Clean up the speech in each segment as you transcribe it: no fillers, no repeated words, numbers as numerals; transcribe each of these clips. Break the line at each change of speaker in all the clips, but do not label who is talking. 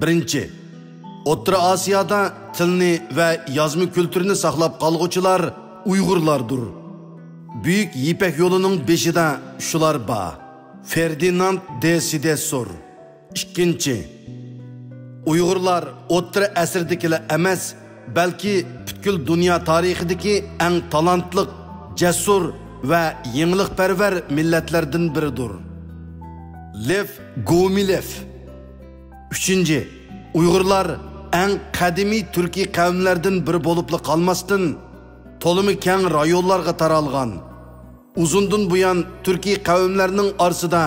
Birinchi, O'rta Osiyoda tilni va yozma kulturni saqlab qolguvchilar Uyg'urlardir. Buyuk Yipak yo'lining beshida shular bor. Ferdinand de Saussure. Ikkinchi, Uyg'urlar o'rta asrdagilar emas, balki butkul dunyo tarixidagi eng talantli, jasur va yengillikparvar millatlardan biridir. Lev Gumilev. Üçüncü, Uyg'urlar eng qadimiy turkiy qavmlardan biri bo'lib qolmasdan to'limi keng rayonlarga taralgan. Uzundan buyon turkiy qavmlarning orasida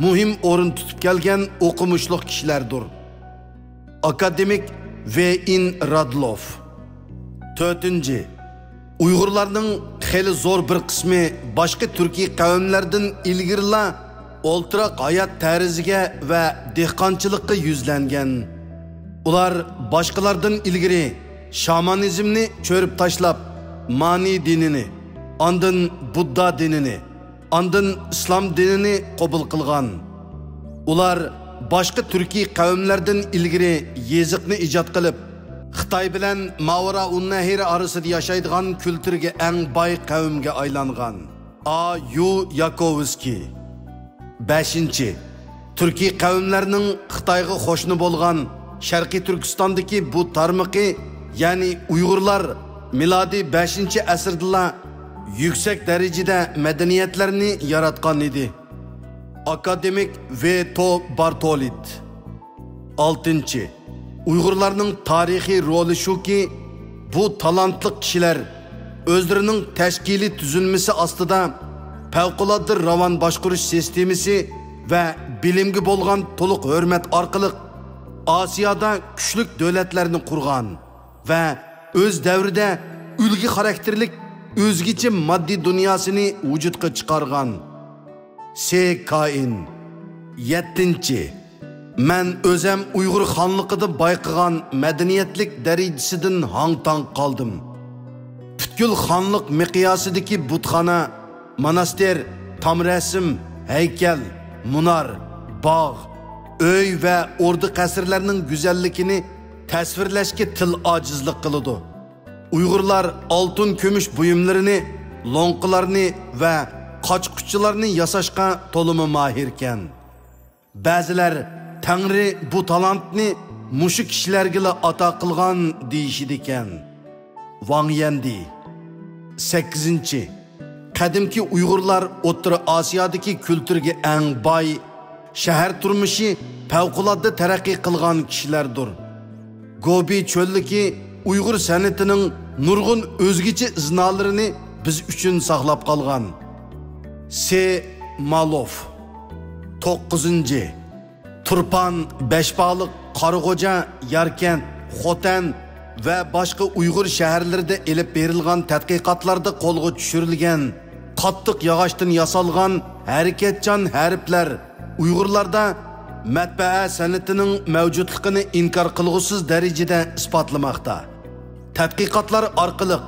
muhim o'rin tutib kelgan o'qimishli kishilardir. Akademik V.in Radlov. To'rtinchi, Uyg'urlarning xeli zo'r bir qismi boshqa turkiy qavmlardan ilgirla o'ltiroq hayot tarziga va dehqonchilikqa yuzlangan. Ular boshqalardan ilgari shamanizmni cho'rib tashlab, mani dinini, ondan Budda dinini, ondan islom dinini qabul qilgan. Ular boshqa turkiy qavmlardan ilgari yeziqni ijod qilib, Xitoy bilan Mavara-un-Nahir orasida yashaydigan kulturga eng boy qavmga aylangan. A.U. Yakovskiy. 5. Turkiy qavmlarning Xitoyga qo'shni bo'lgan Sharqiy Turkistondagi bu tarmoqi, ya'ni Uyg'urlar milodiy 5-asrda yuksak darajada madaniyatlarni yaratgan edi. Akademik V.T. Bartolit. 6. Uyg'urlarning tarixiy roli shuki, bu talantli kishilar o'zlarining tashkiliy tuzilmasi ostida favqulodda ravon boshqarish sistemasi va bilimga bo'lgan to'liq hurmat orqali Osiyoda kuchli davlatlarni qurgan va o'z davrida ulgi xarakterlik o'zgacha moddiy dunyosini vujudga chiqargan. S.Kain. 7. Men o'zim Uyg'ur xonligida bayqagan madaniyatlik darajasidan hang-tang qoldim. Butkul xonlik miqyosidagi butxona, monastir, tamrasim, haykal, munar, bog', öy va o'rda qasrlarning go'zalligini tasvirlashga til ojizlik qiladi. Uyg'urlar oltin kumush buyumlarini, lo'nqilarni va qochquchilarni yasashga to'limi mahirkan. Ba'zilar Tangri bu talantni mushu kishilarga ato qilgan deyishidi ekan. Wang Yendi. 8. Qadimki Uyg'urlar O'rta Osiyodagi kulturga eng boy, shahar turmushi favqulodda taraqqiy qilgan kishilardir. Gobi cho'lligi Uyg'ur san'atining nurg'un o'zgacha iznalarini biz uchun saqlab qolgan. S. Malov. 9. Turpan, Beşbaliq, Qarag'o'ja, Yarkent, Xotan va boshqa Uyg'ur shaharlarida elib berilgan tadqiqotlarda qo'lga tushirilgan qattiq yog'ochdan yasalgan harakatchan harflar Uyg'urlarda matbaa san'atining mavjudligini inkor qilg'usiz darajada isbotlamoqda. Tadqiqotlar orqali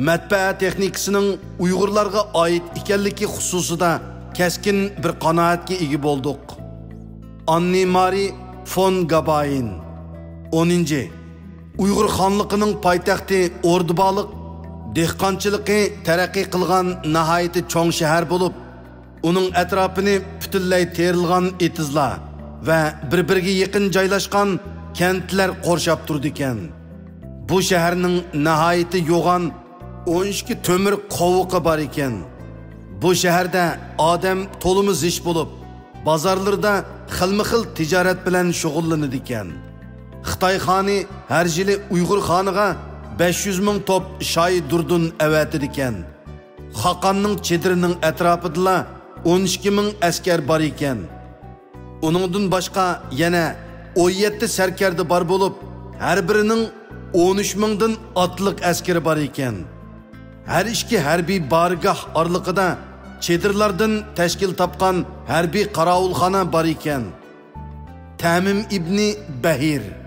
matbaa texnikasining Uyg'urlarga oid ekanligi xususida keskin bir qanoatga ega bo'ldik. Anne-Marie von Gabain. 10. Uyg'ur xonligining poytaxti Ordubaliq dehqonchiligi taraqqiy qilgan nihoyatda cho'ng shahar bo'lib, uning atrofini butunlay terilgan etizlar va bir-biriga yaqin joylashgan kentlar qurshab turdi ekan. Bu shaharning nihoyatda yo'g'on 12 to'mir qovuqi bor ekan. Bu shaharda odam to'limi zish bo'lib, bozorlarda xilma-xil tijorat bilan shug'ullanadi ekan. Xitoy xoni har yili Uyg'ur xoniga 500 ming top shoyi durdun avatidi ekan. Xaqonning chedirining atrofida 12 ming askar bor ekan. Uningdan boshqa yana 17 sarkarda bor bo'lib, har birining 13 mingdan otliq askari bor ekan. Har ikki harbiy bargoh orliqida chedirlardan tashkil topgan harbiy qarovulxona bor ekan. Tamim ibn Bahir.